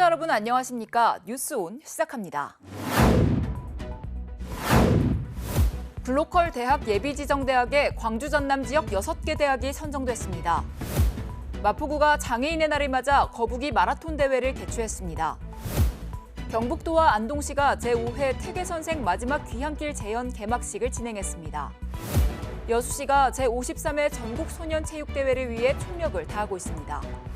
여러분 안녕하십니까? 뉴스온 시작합니다. 글로컬 대학 예비지정대학에 광주 전남 지역 6개 대학이 선정됐습니다. 마포구가 장애인의 날을 맞아 거북이 마라톤 대회를 개최했습니다. 경북도와 안동시가 제5회 태계선생 마지막 귀향길 재현 개막식을 진행했습니다. 여수시가 제53회 전국소년체육대회를 위해 총력을 다하고 있습니다.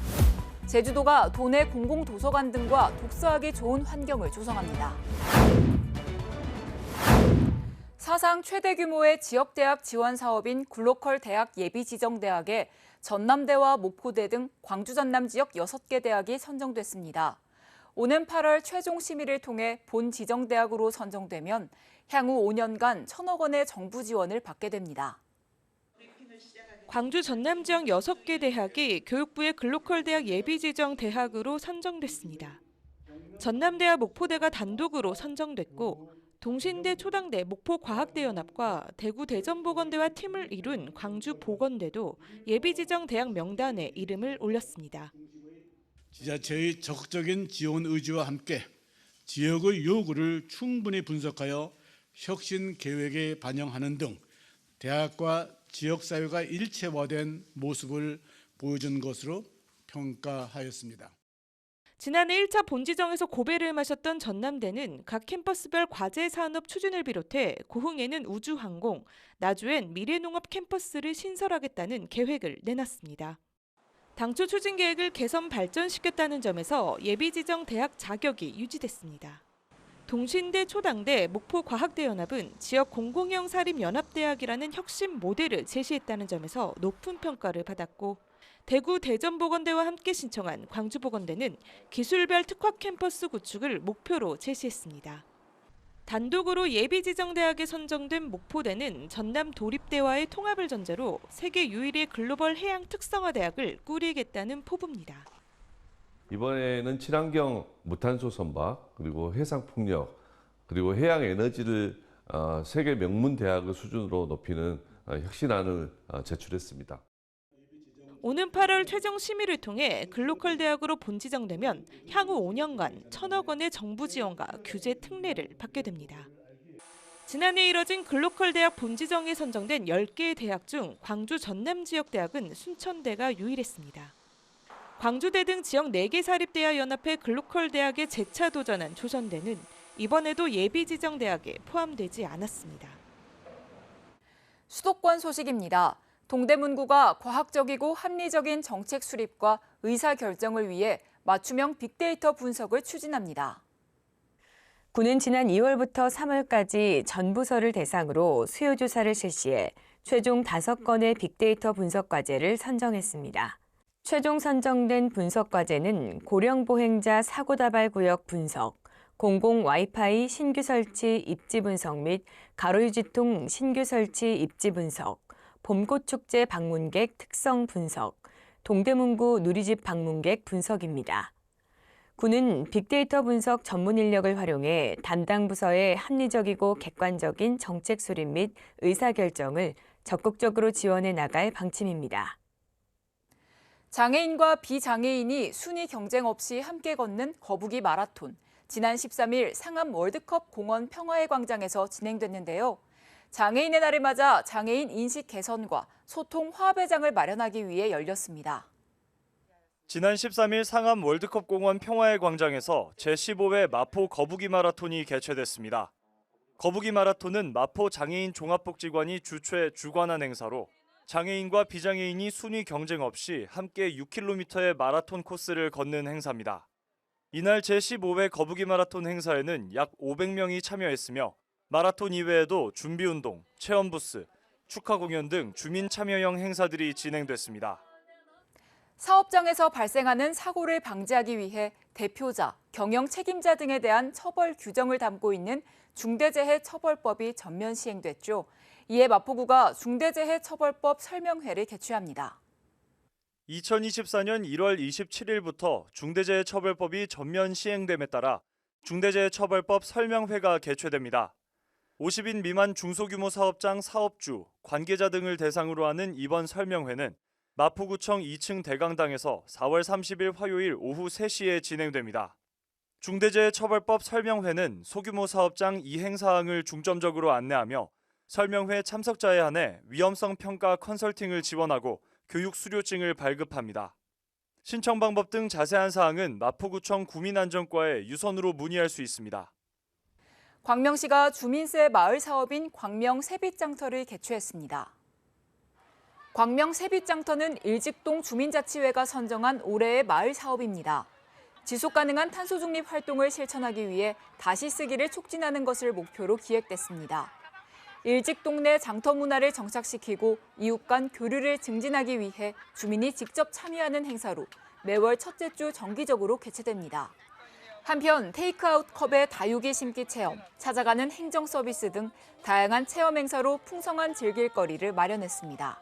제주도가 도내 공공도서관 등과 독서하기 좋은 환경을 조성합니다. 사상 최대 규모의 지역대학 지원 사업인 글로컬 대학 예비지정대학에 전남대와 목포대 등 광주 전남 지역 6개 대학이 선정됐습니다. 오는 8월 최종 심의를 통해 본 지정대학으로 선정되면 향후 5년간 1,000억 원의 정부 지원을 받게 됩니다. 광주 전남 지역 6개 대학이 교육부의 글로컬 대학 예비지정 대학으로 선정됐습니다. 전남대와 목포대가 단독으로 선정됐고 동신대 초당대 목포과학대연합과 대구 대전보건대와 팀을 이룬 광주보건대도 예비지정 대학 명단에 이름을 올렸습니다. 지자체의 적극적인 지원 의지와 함께 지역의 요구를 충분히 분석하여 혁신 계획에 반영하는 등 대학과 지역사회가 일체화된 모습을 보여준 것으로 평가하였습니다. 지난해 1차 본지정에서 고배를 마셨던 전남대는 각 캠퍼스별 과제 산업 추진을 비롯해 고흥에는 우주항공, 나주엔 미래농업 캠퍼스를 신설하겠다는 계획을 내놨습니다. 당초 추진 계획을 개선 발전시켰다는 점에서 예비지정 대학 자격이 유지됐습니다. 동신대 초당대 목포과학대연합은 지역 공공형 사립연합대학이라는 혁신 모델을 제시했다는 점에서 높은 평가를 받았고 대구 대전보건대와 함께 신청한 광주보건대는 기술별 특화 캠퍼스 구축을 목표로 제시했습니다. 단독으로 예비지정대학에 선정된 목포대는 전남 도립대와의 통합을 전제로 세계 유일의 글로벌 해양 특성화 대학을 꾸리겠다는 포부입니다. 이번에는 친환경 무탄소 선박, 그리고 해상풍력, 그리고 해양 에너지를 세계 명문 대학의 수준으로 높이는 혁신안을 제출했습니다. 오는 8월 최종 심의를 통해 글로컬 대학으로 본지정되면 향후 5년간 1,000억 원의 정부 지원과 규제 특례를 받게 됩니다. 지난해 이뤄진 글로컬 대학 본지정에 선정된 10개의 대학 중 광주 전남 지역 대학은 순천대가 유일했습니다. 광주대 등 지역 4개 사립대학 연합회 글로컬 대학에 재차 도전한 조선대는 이번에도 예비지정대학에 포함되지 않았습니다. 수도권 소식입니다. 동대문구가 과학적이고 합리적인 정책 수립과 의사결정을 위해 맞춤형 빅데이터 분석을 추진합니다. 구는 지난 2월부터 3월까지 전 부서를 대상으로 수요조사를 실시해 최종 5건의 빅데이터 분석 과제를 선정했습니다. 최종 선정된 분석 과제는 고령보행자 사고다발 구역 분석, 공공 와이파이 신규 설치 입지 분석 및 가로유지통 신규 설치 입지 분석, 봄꽃축제 방문객 특성 분석, 동대문구 누리집 방문객 분석입니다. 구는 빅데이터 분석 전문 인력을 활용해 담당 부서의 합리적이고 객관적인 정책 수립 및 의사결정을 적극적으로 지원해 나갈 방침입니다. 장애인과 비장애인이 순위 경쟁 없이 함께 걷는 거북이 마라톤. 지난 13일 상암 월드컵 공원 평화의 광장에서 진행됐는데요. 장애인의 날을 맞아 장애인 인식 개선과 소통 화합의 장을 마련하기 위해 열렸습니다. 지난 13일 상암 월드컵 공원 평화의 광장에서 제15회 마포 거북이 마라톤이 개최됐습니다. 거북이 마라톤은 마포 장애인 종합복지관이 주최 주관한 행사로 장애인과 비장애인이 순위 경쟁 없이 함께 6km의 마라톤 코스를 걷는 행사입니다. 이날 제15회 거북이 마라톤 행사에는 약 500명이 참여했으며 마라톤 이외에도 준비운동, 체험부스, 축하 공연 등 주민 참여형 행사들이 진행됐습니다. 사업장에서 발생하는 사고를 방지하기 위해 대표자, 경영 책임자 등에 대한 처벌 규정을 담고 있는 중대재해처벌법이 전면 시행됐죠. 이에 마포구가 중대재해처벌법 설명회를 개최합니다. 2024년 1월 27일부터 중대재해처벌법이 전면 시행됨에 따라 중대재해처벌법 설명회가 개최됩니다. 50인 미만 중소규모 사업장 사업주, 관계자 등을 대상으로 하는 이번 설명회는 마포구청 2층 대강당에서 4월 30일 화요일 오후 3시에 진행됩니다. 중대재해처벌법 설명회는 소규모 사업장 이행 사항을 중점적으로 안내하며 설명회 참석자에 한해 위험성 평가 컨설팅을 지원하고 교육 수료증을 발급합니다. 신청 방법 등 자세한 사항은 마포구청 구민안전과에 유선으로 문의할 수 있습니다. 광명시가 주민세 마을 사업인 광명 세빛장터를 개최했습니다. 광명 세빛장터는 일직동 주민자치회가 선정한 올해의 마을 사업입니다. 지속가능한 탄소 중립 활동을 실천하기 위해 다시 쓰기를 촉진하는 것을 목표로 기획됐습니다. 일직동 내 장터 문화를 정착시키고 이웃 간 교류를 증진하기 위해 주민이 직접 참여하는 행사로 매월 첫째 주 정기적으로 개최됩니다. 한편 테이크아웃 컵에 다육이 심기 체험, 찾아가는 행정 서비스 등 다양한 체험 행사로 풍성한 즐길거리를 마련했습니다.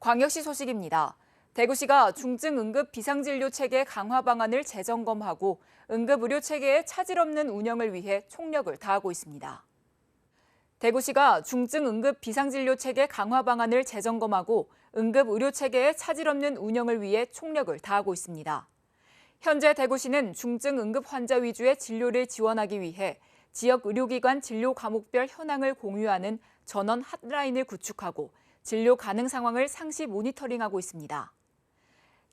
광역시 소식입니다. 대구시가 중증 응급 비상진료 체계 강화 방안을 재점검하고 응급의료 체계의 차질 없는 운영을 위해 총력을 다하고 있습니다. 대구시가 중증 응급 비상진료 체계 강화 방안을 재점검하고 응급의료 체계의 차질 없는 운영을 위해 총력을 다하고 있습니다. 현재 대구시는 중증 응급 환자 위주의 진료를 지원하기 위해 지역 의료기관 진료 과목별 현황을 공유하는 전원 핫라인을 구축하고 진료 가능 상황을 상시 모니터링하고 있습니다.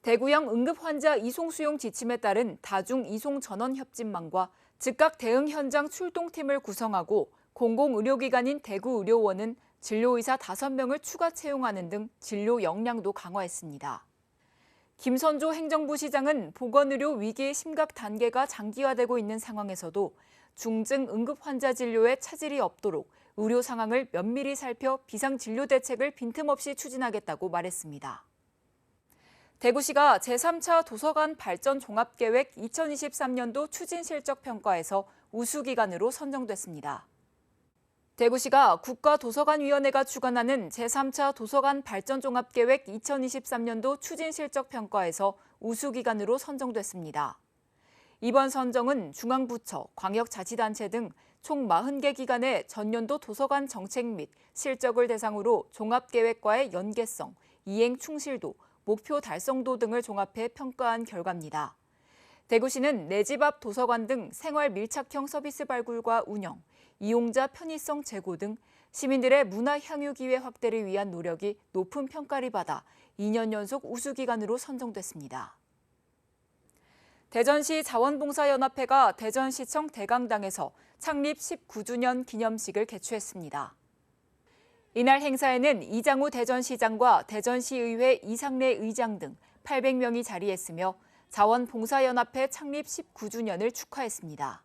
대구형 응급 환자 이송 수용 지침에 따른 다중 이송 전원 협진망과 즉각 대응 현장 출동팀을 구성하고 공공의료기관인 대구의료원은 진료의사 5명을 추가 채용하는 등 진료 역량도 강화했습니다. 김선조 행정부 시장은 보건의료 위기의 심각 단계가 장기화되고 있는 상황에서도 중증 응급 환자 진료에 차질이 없도록 의료 상황을 면밀히 살펴 비상진료 대책을 빈틈없이 추진하겠다고 말했습니다. 대구시가 제3차 도서관 발전 종합계획 2023년도 추진실적평가에서 우수기관으로 선정됐습니다. 대구시가 국가도서관위원회가 주관하는 제3차 도서관 발전 종합계획 2023년도 추진실적평가에서 우수기관으로 선정됐습니다. 이번 선정은 중앙부처, 광역자치단체 등 총 40개 기관의 전년도 도서관 정책 및 실적을 대상으로 종합계획과의 연계성, 이행 충실도, 목표 달성도 등을 종합해 평가한 결과입니다. 대구시는 내 집 앞 도서관 등 생활 밀착형 서비스 발굴과 운영, 이용자 편의성 제고 등 시민들의 문화 향유 기회 확대를 위한 노력이 높은 평가를 받아 2년 연속 우수기관으로 선정됐습니다. 대전시 자원봉사연합회가 대전시청 대강당에서 창립 19주년 기념식을 개최했습니다. 이날 행사에는 이장우 대전시장과 대전시의회 이상래 의장 등 800명이 자리했으며 자원봉사연합회 창립 19주년을 축하했습니다.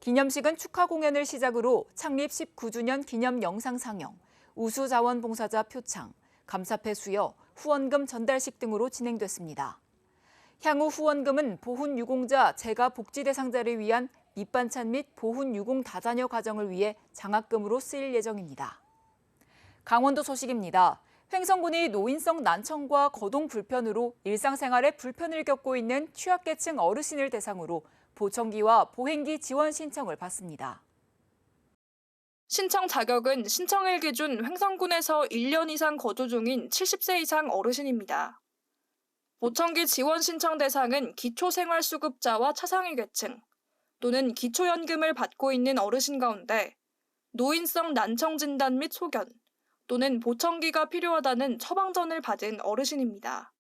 기념식은 축하 공연을 시작으로 창립 19주년 기념 영상 상영, 우수 자원봉사자 표창, 감사패 수여, 후원금 전달식 등으로 진행됐습니다. 향후 후원금은 보훈 유공자 재가 복지 대상자를 위한 밑반찬 및 보훈 유공 다자녀 가정을 위해 장학금으로 쓰일 예정입니다. 강원도 소식입니다. 횡성군이 노인성 난청과 거동 불편으로 일상생활에 불편을 겪고 있는 취약계층 어르신을 대상으로 보청기와 보행기 지원 신청을 받습니다. 신청 자격은 신청일 기준 횡성군에서 1년 이상 거주 중인 70세 이상 어르신입니다. 보청기 지원 신청 대상은 기초생활수급자와 차상위 계층 또는 기초연금을 받고 있는 어르신 가운데 노인성 난청 진단 및 소견 또는 보청기가 필요하다는 처방전을 받은 어르신입니다.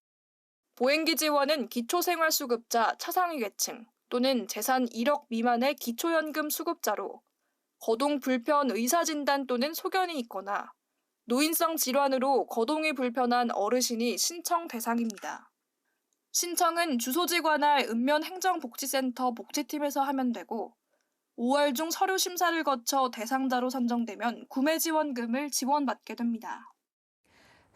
보행기 지원은 기초생활수급자 차상위 계층 또는 재산 1억 미만의 기초연금 수급자로 거동 불편 의사진단 또는 소견이 있거나 노인성 질환으로 거동이 불편한 어르신이 신청 대상입니다. 신청은 주소지 관할 읍면행정복지센터 복지팀에서 하면 되고 5월 중 서류 심사를 거쳐 대상자로 선정되면 구매 지원금을 지원받게 됩니다.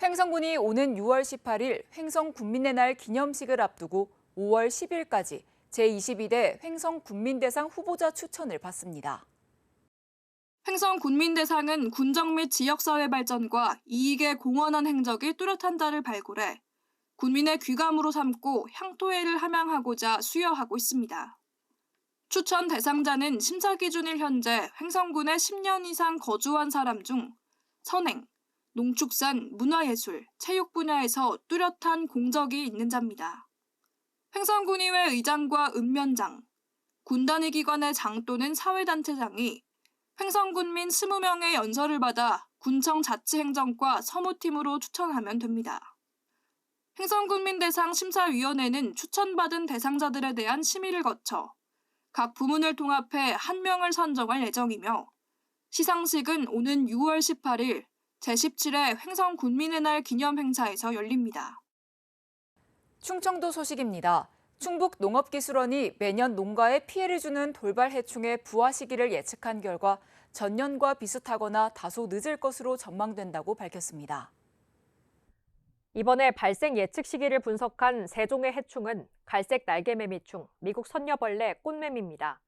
횡성군이 오는 6월 18일 횡성군민의 날 기념식을 앞두고 5월 10일까지 제22대 횡성군민대상 후보자 추천을 받습니다. 횡성군민대상은 군정 및 지역사회 발전과 이익에 공헌한 행적이 뚜렷한 자를 발굴해 군민의 귀감으로 삼고 향토회를 함양하고자 수여하고 있습니다. 추천 대상자는 심사 기준일 현재 횡성군에 10년 이상 거주한 사람 중 선행, 농축산, 문화예술, 체육 분야에서 뚜렷한 공적이 있는 자입니다. 횡성군의회 의장과 읍면장, 군단위 기관의 장 또는 사회단체장이 횡성군민 20명의 연설을 받아 군청 자치행정과 서무팀으로 추천하면 됩니다. 횡성군민 대상 심사위원회는 추천받은 대상자들에 대한 심의를 거쳐 각 부문을 통합해 1명을 선정할 예정이며 시상식은 오는 6월 18일 제17회 횡성군민의 날 기념행사에서 열립니다. 충청도 소식입니다. 충북 농업기술원이 매년 농가에 피해를 주는 돌발 해충의 부화 시기를 예측한 결과 전년과 비슷하거나 다소 늦을 것으로 전망된다고 밝혔습니다. 이번에 발생 예측 시기를 분석한 세 종의 해충은 갈색 날개매미충, 미국 선녀벌레, 꽃매미입니다.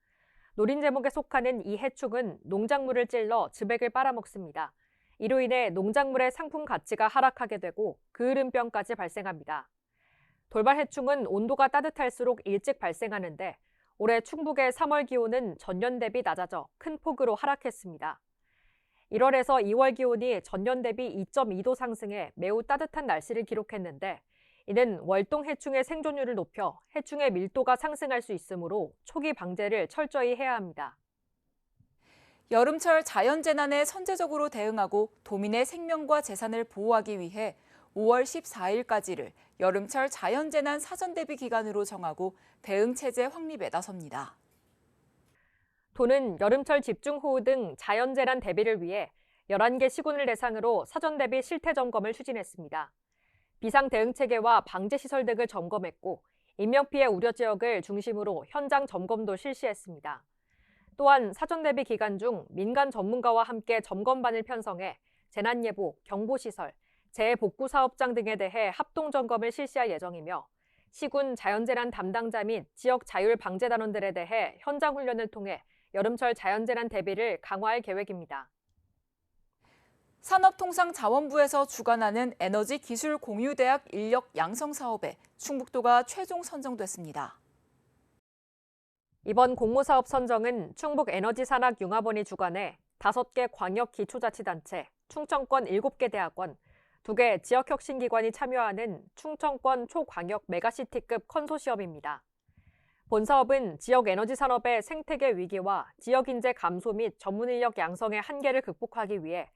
노린 제목에 속하는 이 해충은 농작물을 찔러 즙액을 빨아먹습니다. 이로 인해 농작물의 상품 가치가 하락하게 되고 그을음병까지 발생합니다. 돌발 해충은 온도가 따뜻할수록 일찍 발생하는데 올해 충북의 3월 기온은 전년 대비 낮아져 큰 폭으로 하락했습니다. 1월에서 2월 기온이 전년 대비 2.2도 상승해 매우 따뜻한 날씨를 기록했는데 이는 월동 해충의 생존율을 높여 해충의 밀도가 상승할 수 있으므로 초기 방제를 철저히 해야 합니다. 여름철 자연재난에 선제적으로 대응하고 도민의 생명과 재산을 보호하기 위해 5월 14일까지를 여름철 자연재난 사전대비 기간으로 정하고 대응체제 확립에 나섭니다. 도는 여름철 집중호우 등 자연재난 대비를 위해 11개 시군을 대상으로 사전대비 실태점검을 추진했습니다. 비상대응체계와 방제시설 등을 점검했고 인명피해 우려 지역을 중심으로 현장 점검도 실시했습니다. 또한 사전대비 기간 중 민간 전문가와 함께 점검반을 편성해 재난예보, 경보시설, 재복구사업장 등에 대해 합동점검을 실시할 예정이며 시군 자연재난 담당자 및 지역 자율방재단원들에 대해 현장 훈련을 통해 여름철 자연재난 대비를 강화할 계획입니다. 산업통상자원부에서 주관하는 에너지기술공유대학 인력 양성 사업에 충북도가 최종 선정됐습니다. 이번 공모사업 선정은 충북에너지산학융합원이 주관해 5개 광역기초자치단체, 충청권 7개 대학원, 2개 지역혁신기관이 참여하는 충청권 초광역 메가시티급 컨소시엄입니다. 본 사업은 지역 에너지 산업의 생태계 위기와 지역 인재 감소 및 전문 인력 양성의 한계를 극복하기 위해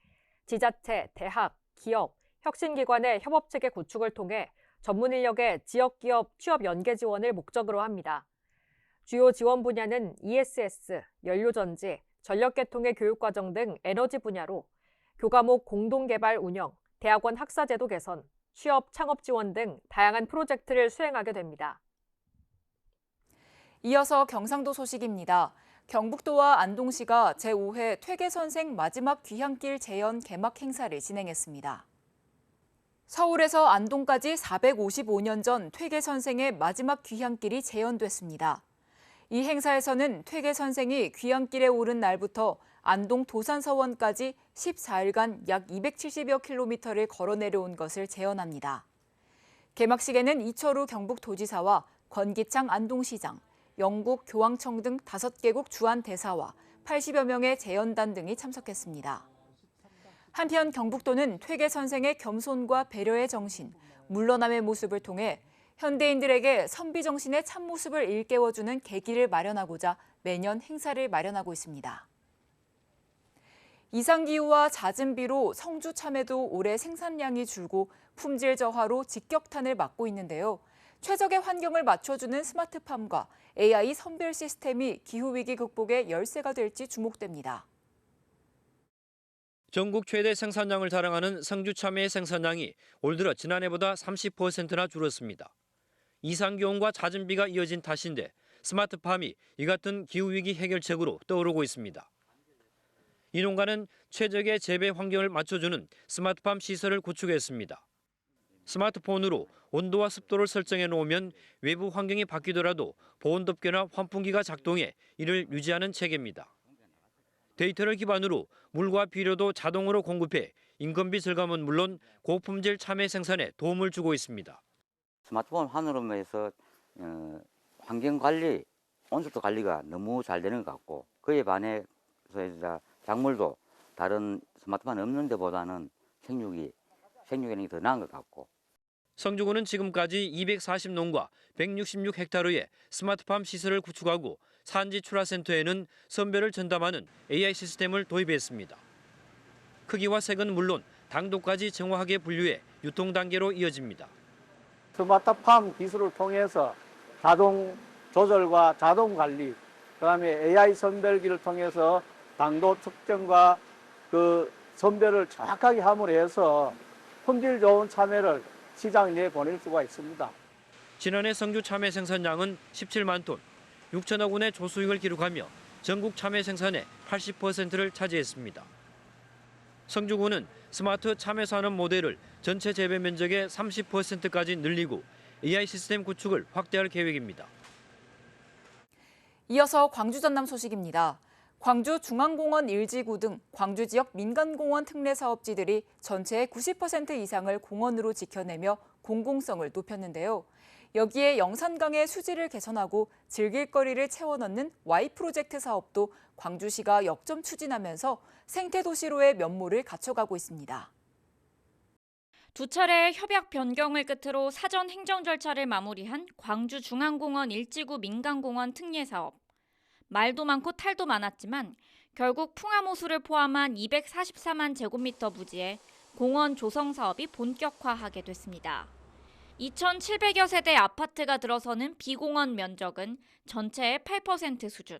지자체, 대학, 기업, 혁신기관의 협업체계 구축을 통해 전문 인력의 지역기업 취업 연계 지원을 목적으로 합니다. 주요 지원 분야는 ESS, 연료전지, 전력계통의 교육과정 등 에너지 분야로 교과목 공동개발 운영, 대학원 학사제도 개선, 취업, 창업 지원 등 다양한 프로젝트를 수행하게 됩니다. 이어서 경상도 소식입니다. 경북도와 안동시가 제5회 퇴계선생 마지막 귀향길 재연 개막 행사를 진행했습니다. 서울에서 안동까지 455년 전 퇴계선생의 마지막 귀향길이 재연됐습니다. 이 행사에서는 퇴계선생이 귀향길에 오른 날부터 안동 도산서원까지 14일간 약 270여 킬로미터를 걸어 내려온 것을 재현합니다. 개막식에는 이철우 경북도지사와 권기창 안동시장, 영국 교황청 등 5개국 주한대사와 80여 명의 재연단 등이 참석했습니다. 한편 경북도는 퇴계선생의 겸손과 배려의 정신, 물러남의 모습을 통해 현대인들에게 선비정신의 참모습을 일깨워주는 계기를 마련하고자 매년 행사를 마련하고 있습니다. 이상기후와 잦은 비로 성주 참외도 올해 생산량이 줄고 품질 저하로 직격탄을 맞고 있는데요. 최적의 환경을 맞춰주는 스마트팜과 AI 선별 시스템이 기후위기 극복의 열쇠가 될지 주목됩니다. 전국 최대 생산량을 자랑하는 성주 참외의 생산량이 올 들어 지난해보다 30%나 줄었습니다. 이상기온과 잦은 비가 이어진 탓인데 스마트팜이 이 같은 기후위기 해결책으로 떠오르고 있습니다. 이 농가는 최적의 재배 환경을 맞춰주는 스마트팜 시설을 구축했습니다. 스마트폰으로 온도와 습도를 설정해 놓으면 외부 환경이 바뀌더라도 보온덮개나 환풍기가 작동해 이를 유지하는 체계입니다. 데이터를 기반으로 물과 비료도 자동으로 공급해 인건비 절감은 물론 고품질 참외 생산에 도움을 주고 있습니다. 스마트폰 하나로만 환경 관리, 온습도 관리가 너무 잘 되는 것 같고 그에 반해서 작물도 다른 스마트폰 없는 데보다는 생육이 더 나은 것 같고. 성주군은 지금까지 240농가 166헥타르의 스마트팜 시설을 구축하고 산지 출하센터에는 선별을 전담하는 AI 시스템을 도입했습니다. 크기와 색은 물론 당도까지 정확하게 분류해 유통 단계로 이어집니다. 스마트팜 기술을 통해서 자동 조절과 자동 관리, 그다음에 AI 선별기를 통해서 당도 측정과 그 선별을 정확하게 함으로 해서 품질 좋은 참외를 시장 내에 보낼 수가 있습니다. 지난해 성주 참외 생산량은 17만 톤, 6천억 원의 조수익을 기록하며 전국 참외 생산의 80%를 차지했습니다. 성주군은 스마트 참외 산업 모델을 전체 재배 면적의 30%까지 늘리고 AI 시스템 구축을 확대할 계획입니다. 이어서 광주 전남 소식입니다. 광주 중앙공원 1지구 등 광주 지역 민간공원 특례 사업지들이 전체의 90% 이상을 공원으로 지켜내며 공공성을 높였는데요. 여기에 영산강의 수질을 개선하고 즐길거리를 채워넣는 Y 프로젝트 사업도 광주시가 역점 추진하면서 생태도시로의 면모를 갖춰가고 있습니다. 두 차례의 협약 변경을 끝으로 사전 행정 절차를 마무리한 광주 중앙공원 1지구 민간공원 특례 사업. 말도 많고 탈도 많았지만 결국 풍암호수를 포함한 244만 제곱미터 부지에 공원 조성 사업이 본격화하게 됐습니다. 2,700여 세대 아파트가 들어서는 비공원 면적은 전체의 8% 수준.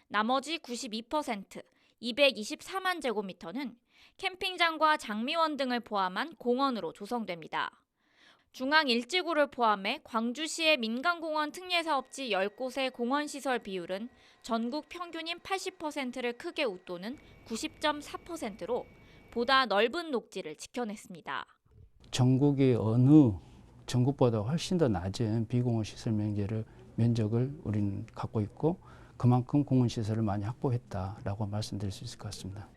나머지 92%, 224만 제곱미터는 캠핑장과 장미원 등을 포함한 공원으로 조성됩니다. 중앙 1지구를 포함해 광주시의 민간공원 특례사업지 10곳의 공원시설 비율은 전국 평균인 80%를 크게 웃도는 90.4%로 보다 넓은 녹지를 지켜냈습니다. 전국의 어느 전국보다 훨씬 더 낮은 비공원 시설 면적을 우리는 갖고 있고 그만큼 공원 시설을 많이 확보했다라고 말씀드릴 수 있을 것 같습니다.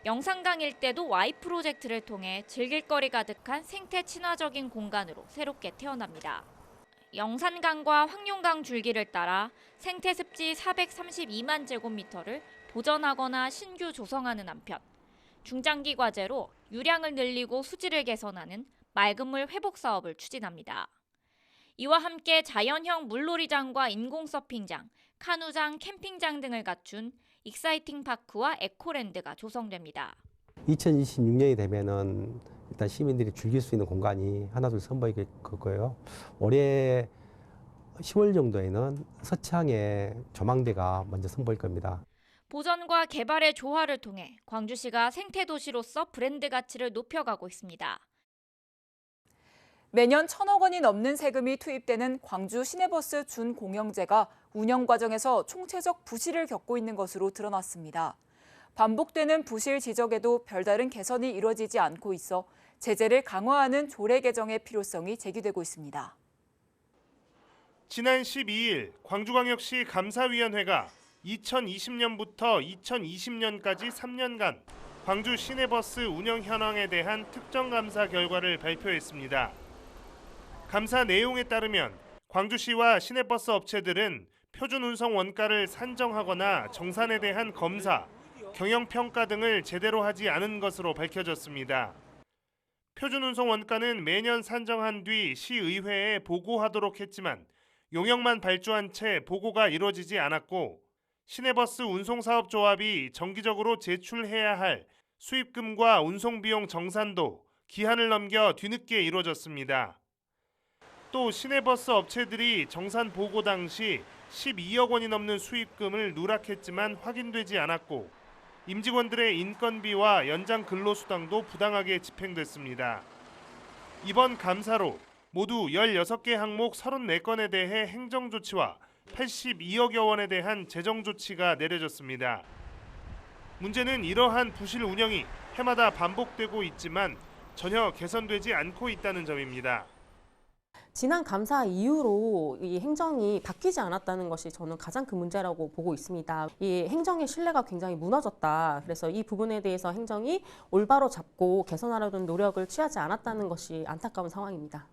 영산강 일대도 Y 프로젝트를 통해 즐길거리 가득한 생태 친화적인 공간으로 새롭게 태어납니다. 영산강과 황룡강 줄기를 따라 생태 습지 432만 제곱미터를 보전하거나 신규 조성하는 한편 중장기 과제로 유량을 늘리고 수질을 개선하는 맑은물 회복 사업을 추진합니다. 이와 함께 자연형 물놀이장과 인공 서핑장, 카누장, 캠핑장 등을 갖춘 익사이팅 파크와 에코랜드가 조성됩니다. 2026년이 되면은 일단 시민들이 즐길 수 있는 공간이 하나둘 선보이게 거고요. 올해 10월 정도에는 서창에 조망대가 먼저 선보일 겁니다. 보전과 개발의 조화를 통해 광주시가 생태도시로서 브랜드 가치를 높여가고 있습니다. 매년 1,000억 원이 넘는 세금이 투입되는 광주 시내버스 준공영제가 운영 과정에서 총체적 부실을 겪고 있는 것으로 드러났습니다. 반복되는 부실 지적에도 별다른 개선이 이뤄지지 않고 있어 제재를 강화하는 조례 개정의 필요성이 제기되고 있습니다. 지난 12일 광주광역시 감사위원회가 2020년부터 2020년까지 3년간 광주 시내버스 운영 현황에 대한 특정 감사 결과를 발표했습니다. 감사 내용에 따르면 광주시와 시내버스 업체들은 표준 운송 원가를 산정하거나 정산에 대한 검사, 경영평가 등을 제대로 하지 않은 것으로 밝혀졌습니다. 표준 운송 원가는 매년 산정한 뒤 시의회에 보고하도록 했지만 용역만 발주한 채 보고가 이루어지지 않았고 시내버스 운송사업조합이 정기적으로 제출해야 할 수입금과 운송비용 정산도 기한을 넘겨 뒤늦게 이루어졌습니다. 또 시내버스 업체들이 정산 보고 당시 12억 원이 넘는 수입금을 누락했지만 확인되지 않았고 임직원들의 인건비와 연장 근로수당도 부당하게 집행됐습니다. 이번 감사로 모두 16개 항목 34건에 대해 행정조치와 82억여 원에 대한 재정조치가 내려졌습니다. 문제는 이러한 부실 운영이 해마다 반복되고 있지만 전혀 개선되지 않고 있다는 점입니다. 지난 감사 이후로 이 행정이 바뀌지 않았다는 것이 저는 가장 큰 문제라고 보고 있습니다. 이 행정의 신뢰가 굉장히 무너졌다. 그래서 이 부분에 대해서 행정이 올바로 잡고 개선하려는 노력을 취하지 않았다는 것이 안타까운 상황입니다.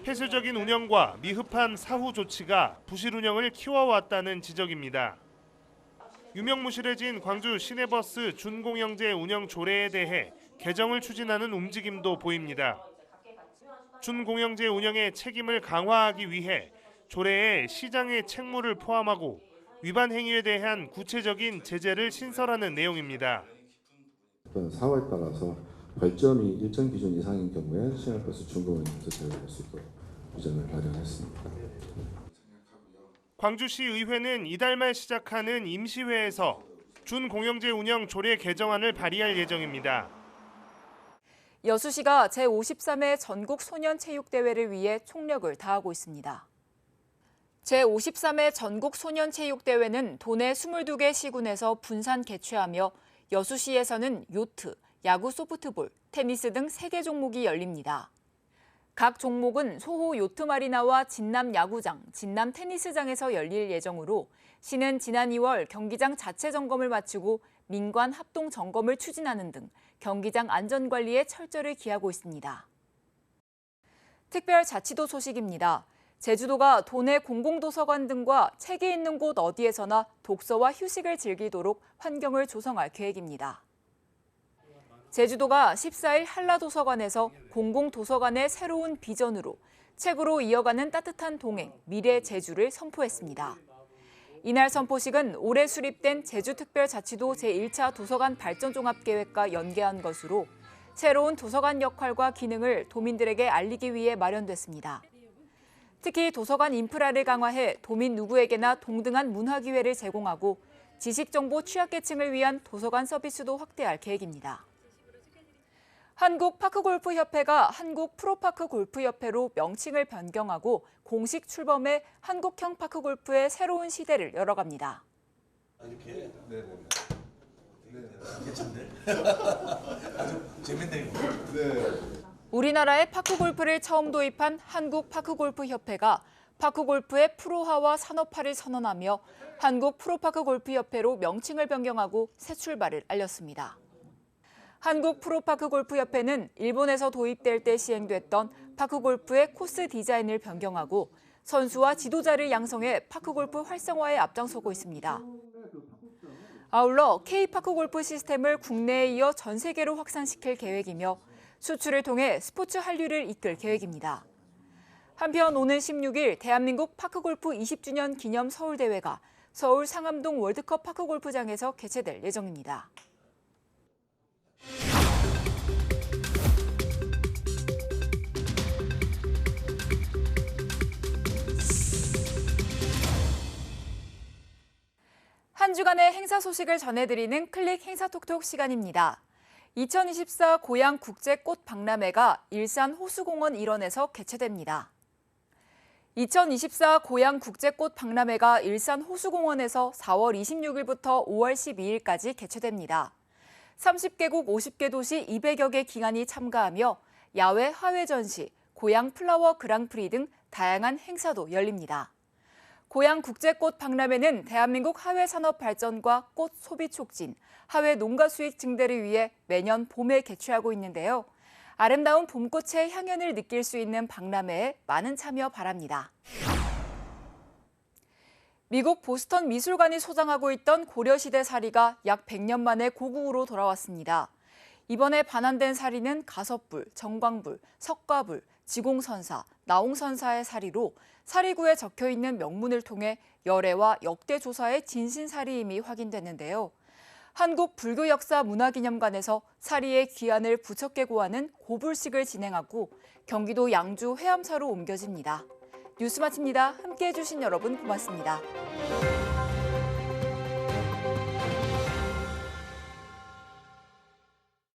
폐쇄적인 운영과 미흡한 사후 조치가 부실 운영을 키워왔다는 지적입니다. 유명무실해진 광주 시내버스 준공영제 운영 조례에 대해 개정을 추진하는 움직임도 보입니다. 준공영제 운영의 책임을 강화하기 위해 조례에 시장의 책무를 포함하고 위반 행위에 대한 구체적인 제재를 신설하는 내용입니다. 사업에 따라서 별점이 일정 기준 이상인 경우에 시내버스 준공영에서 제외할 수 있도록 규정을 발령했습니다. 광주시 의회는 이달 말 시작하는 임시회에서 준공영제 운영 조례 개정안을 발의할 예정입니다. 여수시가 제53회 전국 소년체육대회를 위해 총력을 다하고 있습니다. 제53회 전국 소년체육대회는 도내 22개 시군에서 분산 개최하며 여수시에서는 요트, 야구 소프트볼, 테니스 등 3개 종목이 열립니다. 각 종목은 소호 요트마리나와 진남 야구장, 진남 테니스장에서 열릴 예정으로 시는 지난 2월 경기장 자체 점검을 마치고 민관 합동 점검을 추진하는 등 경기장 안전관리에 철저를 기하고 있습니다. 특별자치도 소식입니다. 제주도가 도내 공공도서관 등과 책이 있는 곳 어디에서나 독서와 휴식을 즐기도록 환경을 조성할 계획입니다. 제주도가 14일 한라도서관에서 공공도서관의 새로운 비전으로 책으로 이어가는 따뜻한 동행, 미래 제주를 선포했습니다. 이날 선포식은 올해 수립된 제주특별자치도 제1차 도서관 발전종합계획과 연계한 것으로 새로운 도서관 역할과 기능을 도민들에게 알리기 위해 마련됐습니다. 특히 도서관 인프라를 강화해 도민 누구에게나 동등한 문화 기회를 제공하고 지식정보 취약계층을 위한 도서관 서비스도 확대할 계획입니다. 한국파크골프협회가 한국프로파크골프협회로 명칭을 변경하고 공식 출범해 한국형 파크골프의 새로운 시대를 열어갑니다. 이렇게 괜찮네. 아주 재밌네요. 우리나라에 파크골프를 처음 도입한 한국파크골프협회가 파크골프의 프로화와 산업화를 선언하며 한국프로파크골프협회로 명칭을 변경하고 새 출발을 알렸습니다. 한국프로파크골프협회는 일본에서 도입될 때 시행됐던 파크골프의 코스 디자인을 변경하고 선수와 지도자를 양성해 파크골프 활성화에 앞장서고 있습니다. 아울러 K-파크골프 시스템을 국내에 이어 전 세계로 확산시킬 계획이며 수출을 통해 스포츠 한류를 이끌 계획입니다. 한편 오는 16일 대한민국 파크골프 20주년 기념 서울대회가 서울 상암동 월드컵 파크골프장에서 개최될 예정입니다. 한 주간의 행사 소식을 전해드리는 클릭 행사톡톡 시간입니다. 2024 고양 국제꽃 박람회가 일산 호수공원 일원에서 개최됩니다. 2024 고양 국제꽃 박람회가 일산 호수공원에서 4월 26일부터 5월 12일까지 개최됩니다. 30개국 50개 도시 200여 개 기관이 참가하며 야외 하회 전시, 고양 플라워 그랑프리 등 다양한 행사도 열립니다. 고양 국제꽃 박람회는 대한민국 하회 산업 발전과 꽃 소비 촉진, 하회 농가 수익 증대를 위해 매년 봄에 개최하고 있는데요. 아름다운 봄꽃의 향연을 느낄 수 있는 박람회에 많은 참여 바랍니다. 미국 보스턴 미술관이 소장하고 있던 고려시대 사리가 약 100년 만에 고국으로 돌아왔습니다. 이번에 반환된 사리는 가섭불, 정광불, 석가불, 지공선사, 나홍선사의 사리로 사리구에 적혀있는 명문을 통해 열애와 역대 조사의 진신사리임이 확인됐는데요. 한국불교역사문화기념관에서 사리의 귀환을 부처께 고하는 고불식을 진행하고 경기도 양주 회암사로 옮겨집니다. 뉴스 마칩니다. 함께해 주신 여러분 고맙습니다.